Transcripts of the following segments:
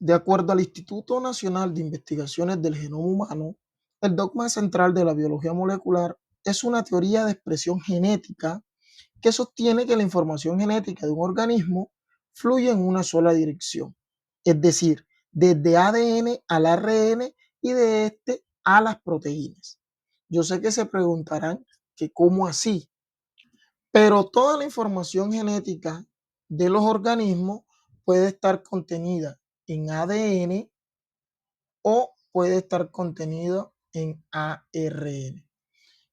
De acuerdo al Instituto Nacional de Investigaciones del Genoma Humano, el dogma central de la biología molecular es una teoría de expresión genética que sostiene que la información genética de un organismo fluye en una sola dirección, es decir, desde ADN al ARN y de este a las proteínas. Yo sé que se preguntarán que cómo así, pero toda la información genética de los organismos puede estar contenida en ADN o puede estar contenido en ARN.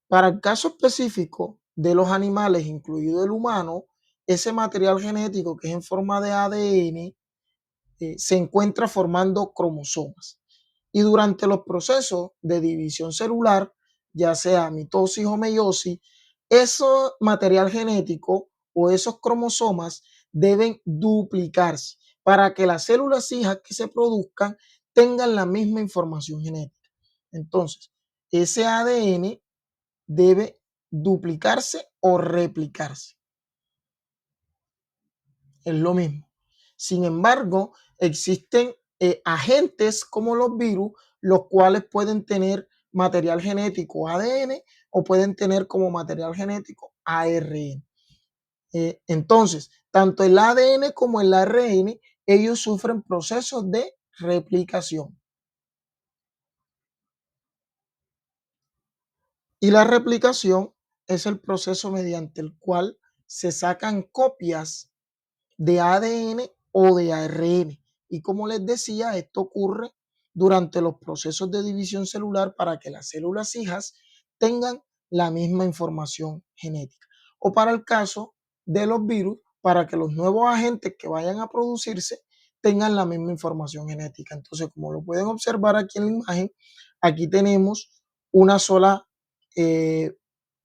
Para el caso específico de los animales, incluido el humano, ese material genético que es en forma de ADN se encuentra formando cromosomas. Y durante los procesos de división celular, ya sea mitosis o meiosis, ese material genético o esos cromosomas deben duplicarse para que las células hijas que se produzcan tengan la misma información genética. Entonces, ese ADN debe duplicarse o replicarse. Es lo mismo. Sin embargo, existen agentes como los virus, los cuales pueden tener material genético ADN o pueden tener como material genético ARN. Entonces, tanto el ADN como el ARN, ellos sufren procesos de replicación. Y la replicación es el proceso mediante el cual se sacan copias de ADN o de ARN. Y como les decía, esto ocurre durante los procesos de división celular para que las células hijas tengan la misma información genética. O para el caso de los virus, para que los nuevos agentes que vayan a producirse tengan la misma información genética. Entonces, como lo pueden observar aquí en la imagen, aquí tenemos una sola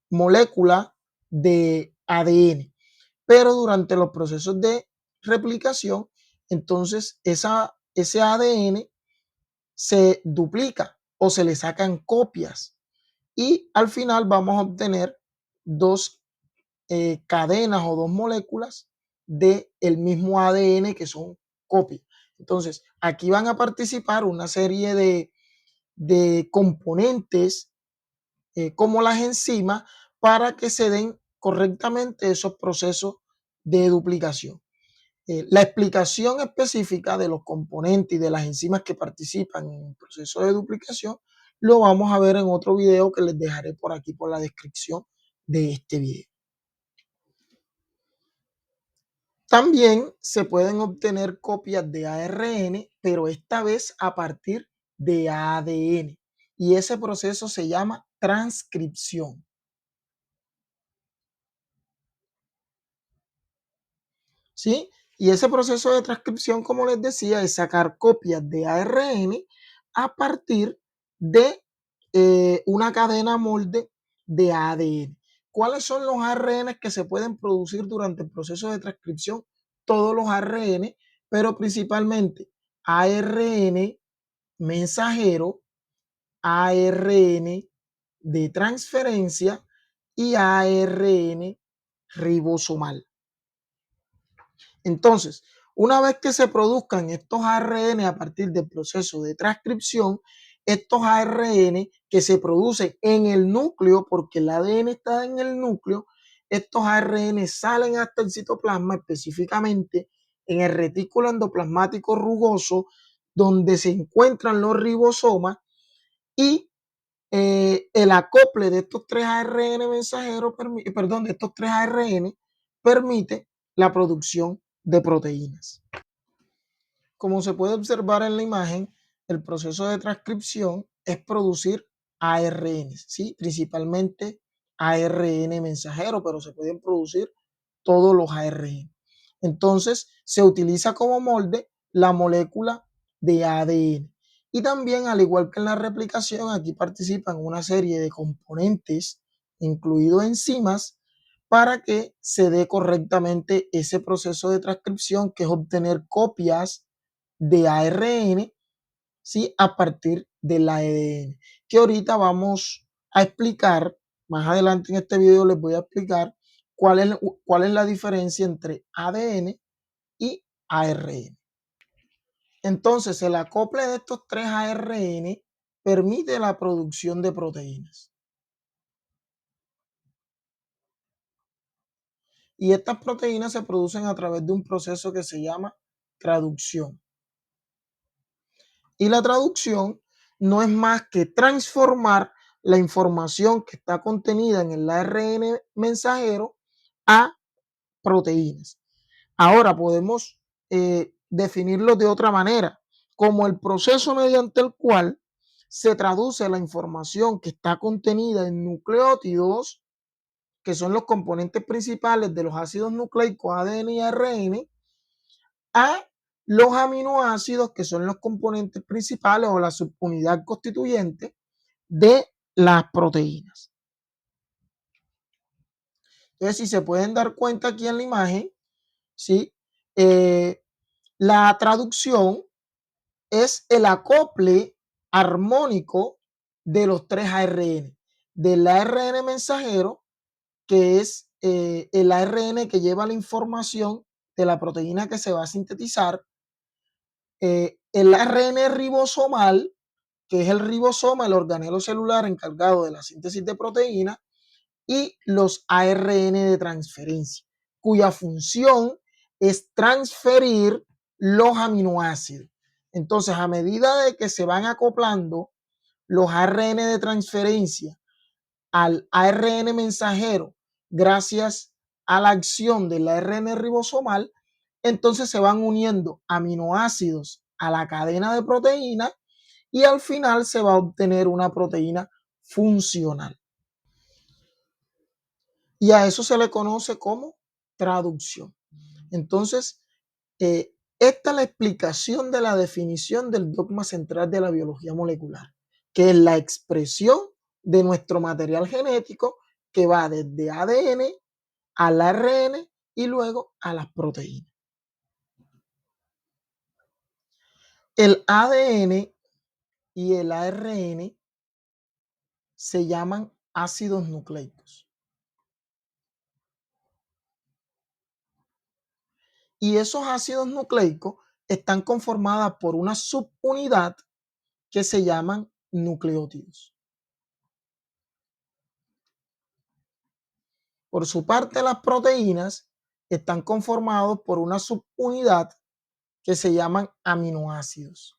molécula de ADN, pero durante los procesos de replicación, entonces ese ADN se duplica o se le sacan copias y al final vamos a obtener dos cadenas o dos moléculas del mismo ADN que son copias. Entonces, aquí van a participar una serie de componentes como las enzimas para que se den correctamente esos procesos de duplicación. La explicación específica de los componentes y de las enzimas que participan en el proceso de duplicación lo vamos a ver en otro video que les dejaré por aquí por la descripción de este video. También se pueden obtener copias de ARN, pero esta vez a partir de ADN. Y ese proceso se llama transcripción. ¿Sí? Y ese proceso de transcripción, como les decía, es sacar copias de ARN a partir de una cadena molde de ADN. ¿Cuáles son los ARN que se pueden producir durante el proceso de transcripción? Todos los ARN, pero principalmente ARN mensajero, ARN de transferencia y ARN ribosomal. Entonces, una vez que se produzcan estos ARN a partir del proceso de transcripción, estos ARN que se producen en el núcleo, porque el ADN está en el núcleo, estos ARN salen hasta el citoplasma, específicamente en el retículo endoplasmático rugoso, donde se encuentran los ribosomas y el acople de estos tres ARN mensajeros, de estos tres ARN permite la producción de proteínas. Como se puede observar en la imagen, el proceso de transcripción es producir ARN, ¿sí? Principalmente ARN mensajero, pero se pueden producir todos los ARN. Entonces, se utiliza como molde la molécula de ADN. Y también, al igual que en la replicación, aquí participan una serie de componentes, incluidos enzimas, para que se dé correctamente ese proceso de transcripción, que es obtener copias de ARN, ¿sí? A partir del ADN, que ahorita vamos a explicar, más adelante en este video les voy a explicar cuál es la diferencia entre ADN y ARN. Entonces, el acople de estos tres ARN permite la producción de proteínas. Y estas proteínas se producen a través de un proceso que se llama traducción. Y la traducción no es más que transformar la información que está contenida en el ARN mensajero a proteínas. Ahora podemos definirlo de otra manera, como el proceso mediante el cual se traduce la información que está contenida en nucleótidos, que son los componentes principales de los ácidos nucleicos ADN y ARN, a los aminoácidos, que son los componentes principales o la subunidad constituyente de las proteínas. Entonces, si se pueden dar cuenta aquí en la imagen, ¿sí? La traducción es el acople armónico de los tres ARN, del ARN mensajero, que es el ARN que lleva la información de la proteína que se va a sintetizar, el ARN ribosomal, que es el ribosoma, el organelo celular encargado de la síntesis de proteínas, y los ARN de transferencia, cuya función es transferir los aminoácidos. Entonces, a medida de que se van acoplando los ARN de transferencia al ARN mensajero, gracias a la acción del ARN ribosomal, entonces se van uniendo aminoácidos a la cadena de proteína y al final se va a obtener una proteína funcional. Y a eso se le conoce como traducción. Entonces, esta es la explicación de la definición del dogma central de la biología molecular, que es la expresión de nuestro material genético que va desde ADN al ARN y luego a las proteínas. El ADN y el ARN se llaman ácidos nucleicos. Y esos ácidos nucleicos están conformados por una subunidad que se llaman nucleótidos. Por su parte, las proteínas están conformadas por una subunidad que se llaman aminoácidos.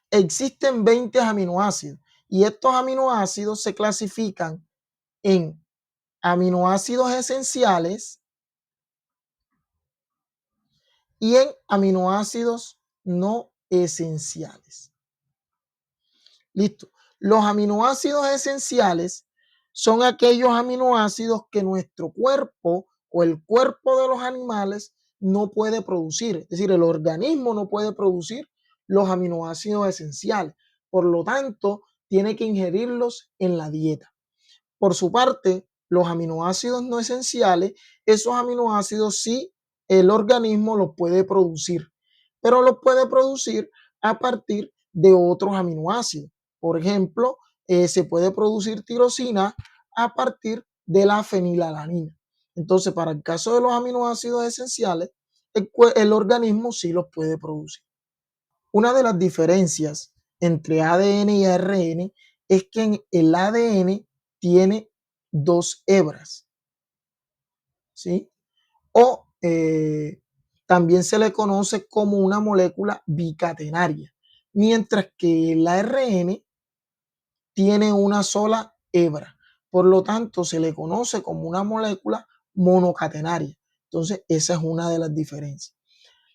Existen 20 aminoácidos y estos aminoácidos se clasifican en aminoácidos esenciales y en aminoácidos no esenciales. Listo. Los aminoácidos esenciales son aquellos aminoácidos que nuestro cuerpo o el cuerpo de los animales no puede producir. Es decir, el organismo no puede producir los aminoácidos esenciales. Por lo tanto, tiene que ingerirlos en la dieta. Por su parte, los aminoácidos no esenciales, esos aminoácidos sí el organismo los puede producir, pero los puede producir a partir de otros aminoácidos. Por ejemplo, se puede producir tirosina a partir de la fenilalanina. Entonces, para el caso de los aminoácidos esenciales, el organismo sí los puede producir. Una de las diferencias entre ADN y ARN es que el ADN tiene dos hebras, ¿sí? O también se le conoce como una molécula bicatenaria, mientras que el ARN tiene una sola hebra. Por lo tanto, se le conoce como una molécula monocatenaria. Entonces, esa es una de las diferencias.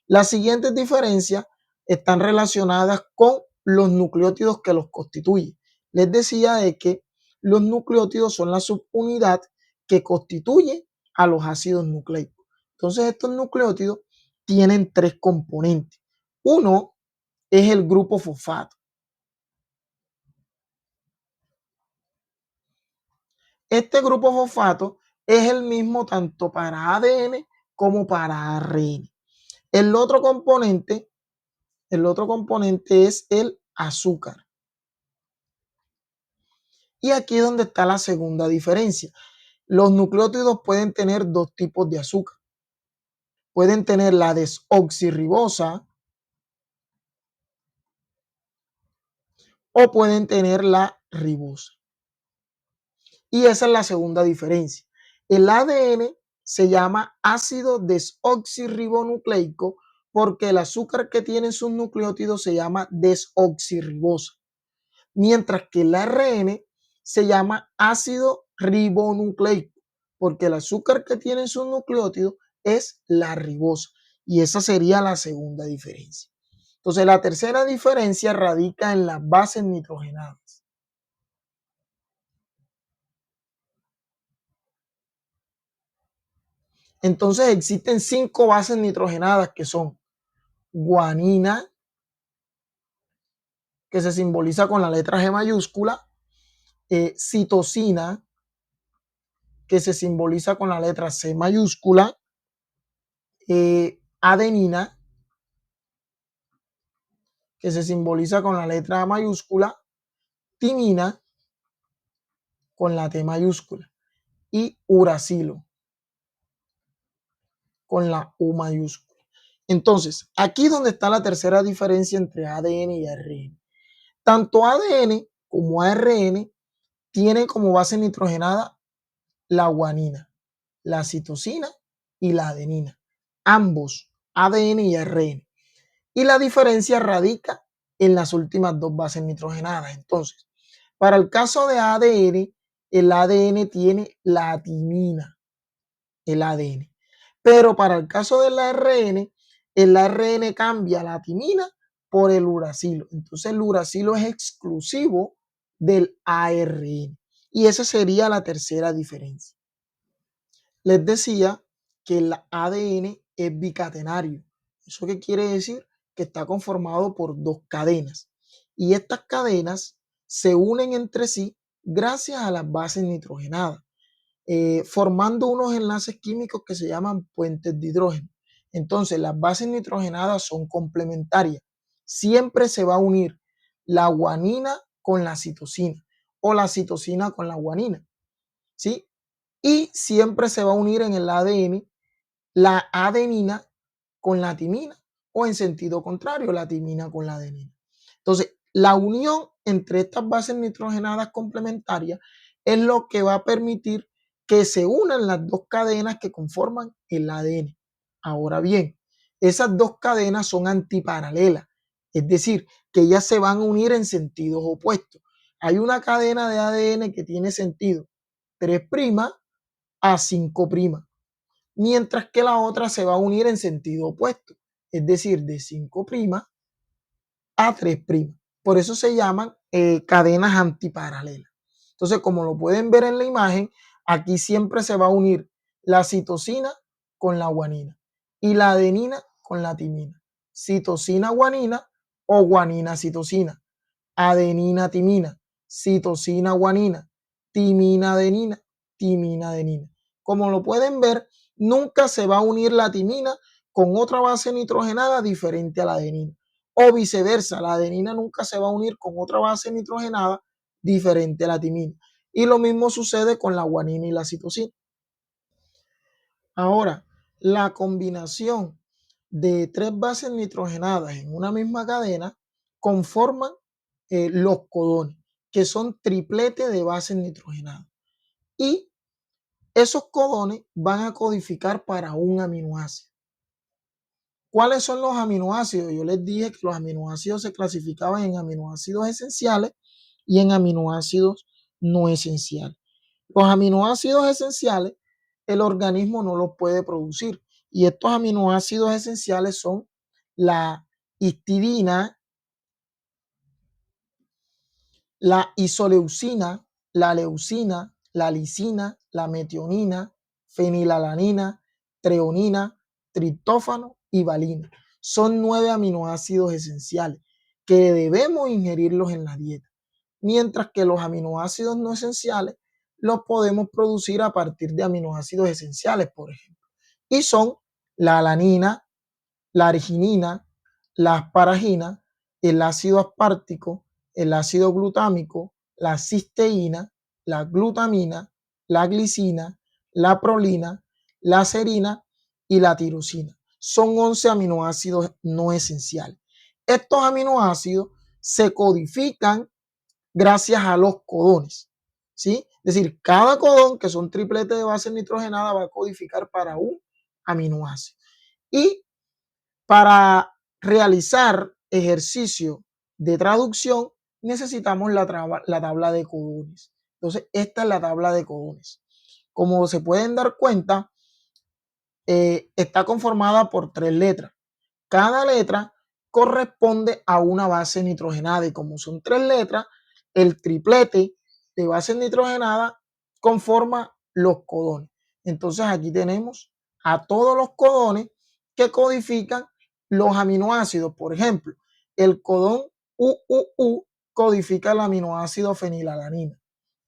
Las siguientes diferencias están relacionadas con los nucleótidos que los constituyen. Les decía de que los nucleótidos son la subunidad que constituye a los ácidos nucleicos. Entonces, estos nucleótidos tienen tres componentes. Uno es el grupo fosfato. Este grupo fosfato es el mismo tanto para ADN como para ARN. El otro componente es el azúcar. Y aquí es donde está la segunda diferencia. Los nucleótidos pueden tener dos tipos de azúcar. pueden tener la desoxirribosa o pueden tener la ribosa. Y esa es la segunda diferencia. El ADN se llama ácido desoxirribonucleico porque el azúcar que tiene sus nucleótidos se llama desoxirribosa, mientras que el ARN se llama ácido ribonucleico porque el azúcar que tiene sus nucleótidos es la ribosa. Y esa sería la segunda diferencia. Entonces, la tercera diferencia radica en las bases nitrogenadas. Entonces existen 5 bases nitrogenadas que son guanina, que se simboliza con la letra G mayúscula, citosina, que se simboliza con la letra C mayúscula, adenina, que se simboliza con la letra A mayúscula, timina, con la T mayúscula, y uracilo, con la U mayúscula. Entonces, aquí donde está la tercera diferencia entre ADN y ARN. Tanto ADN como ARN tienen como base nitrogenada la guanina, la citosina y la adenina. Ambos, ADN y ARN. Y la diferencia radica en las últimas 2 bases nitrogenadas. Entonces, para el caso de ADN, el ADN tiene la timina, el ADN. Pero para el caso del ARN, el ARN cambia la timina por el uracilo. Entonces el uracilo es exclusivo del ARN. Y esa sería la tercera diferencia. Les decía que el ADN es bicatenario. ¿Eso qué quiere decir? Que está conformado por 2 cadenas. Y estas cadenas se unen entre sí gracias a las bases nitrogenadas, formando unos enlaces químicos que se llaman puentes de hidrógeno. Entonces, las bases nitrogenadas son complementarias. Siempre se va a unir la guanina con la citosina o la citosina con la guanina, ¿sí? Y siempre se va a unir en el ADN la adenina con la timina o en sentido contrario, la timina con la adenina. Entonces, la unión entre estas bases nitrogenadas complementarias es lo que va a permitir que se unan las 2 cadenas que conforman el ADN. Ahora bien, esas 2 cadenas son antiparalelas, es decir, que ellas se van a unir en sentidos opuestos. Hay una cadena de ADN que tiene sentido 3' a 5', mientras que la otra se va a unir en sentido opuesto, es decir, de 5' a 3'. Por eso se llaman cadenas antiparalelas. Entonces, como lo pueden ver en la imagen, aquí siempre se va a unir la citosina con la guanina y la adenina con la timina. Citosina guanina o guanina citosina, adenina timina, citosina guanina, timina adenina, timina adenina. Como lo pueden ver, nunca se va a unir la timina con otra base nitrogenada diferente a la adenina. O viceversa, la adenina nunca se va a unir con otra base nitrogenada diferente a la timina. Y lo mismo sucede con la guanina y la citosina. Ahora, la combinación de 3 bases nitrogenadas en una misma cadena conforman los codones, que son tripletes de bases nitrogenadas. Y esos codones van a codificar para un aminoácido. ¿Cuáles son los aminoácidos? Yo les dije que los aminoácidos se clasificaban en aminoácidos esenciales y en aminoácidos no esenciales. Los aminoácidos esenciales, el organismo no los puede producir. Y estos aminoácidos esenciales son la histidina, la isoleucina, la leucina, la lisina, la metionina, fenilalanina, treonina, triptófano y valina. Son 9 aminoácidos esenciales que debemos ingerirlos en la dieta, mientras que los aminoácidos no esenciales los podemos producir a partir de aminoácidos esenciales, por ejemplo. Y son la alanina, la arginina, la asparagina, el ácido aspartico, el ácido glutámico, la cisteína, la glutamina, la glicina, la prolina, la serina y la tirosina. son 11 aminoácidos no esenciales. Estos aminoácidos se codifican gracias a los codones, ¿sí? Es decir, cada codón, que son tripletes de bases nitrogenadas, va a codificar para un aminoácido. Y para realizar ejercicio de traducción, necesitamos la tabla de codones. Entonces, esta es la tabla de codones. Como se pueden dar cuenta, está conformada por 3 letras. Cada letra corresponde a una base nitrogenada y como son 3 letras, el triplete de bases nitrogenadas conforma los codones. Entonces aquí tenemos a todos los codones que codifican los aminoácidos. Por ejemplo, el codón UUU codifica el aminoácido fenilalanina.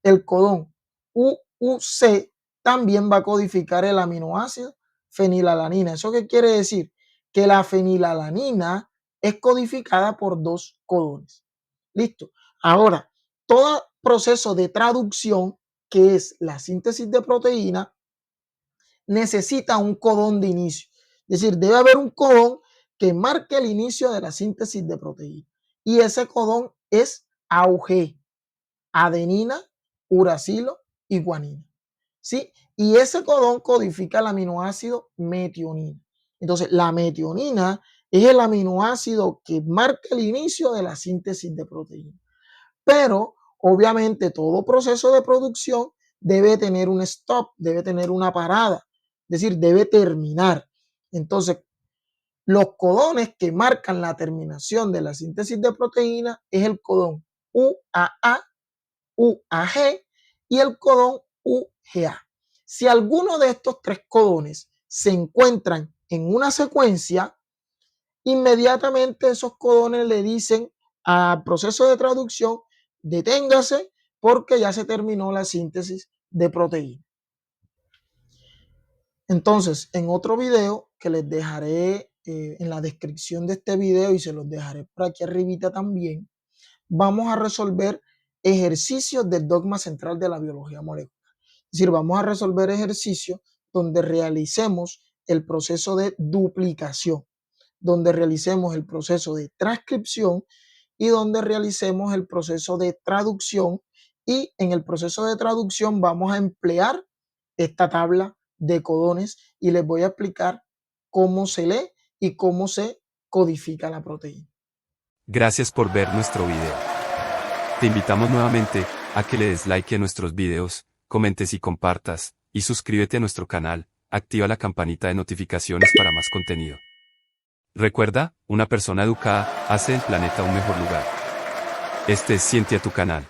El codón UUC también va a codificar el aminoácido fenilalanina. ¿Eso qué quiere decir? Que la fenilalanina es codificada por 2 codones. Listo. Ahora, todo proceso de traducción, que es la síntesis de proteína, necesita un codón de inicio. Es decir, debe haber un codón que marque el inicio de la síntesis de proteína. Y ese codón es AUG, adenina, uracilo y guanina. ¿Sí? Y ese codón codifica el aminoácido metionina. Entonces, la metionina es el aminoácido que marca el inicio de la síntesis de proteína. Pero, obviamente, todo proceso de producción debe tener un stop, debe tener una parada, es decir, debe terminar. Entonces, los codones que marcan la terminación de la síntesis de proteína es el codón UAA, UAG y el codón UGA. Si alguno de estos 3 codones se encuentran en una secuencia, inmediatamente esos codones le dicen al proceso de traducción: deténgase porque ya se terminó la síntesis de proteína. Entonces, en otro video que les dejaré en la descripción de este video y se los dejaré por aquí arribita también, vamos a resolver ejercicios del dogma central de la biología molecular. Es decir, vamos a resolver ejercicios donde realicemos el proceso de duplicación, donde realicemos el proceso de transcripción y donde realicemos el proceso de traducción. Y en el proceso de traducción vamos a emplear esta tabla de codones y les voy a explicar cómo se lee y cómo se codifica la proteína. Gracias por ver nuestro video. Te invitamos nuevamente a que le des like a nuestros videos, comentes y compartas, y suscríbete a nuestro canal, activa la campanita de notificaciones para más contenido. Recuerda, una persona educada hace del planeta un mejor lugar. Este es Scientia tu canal.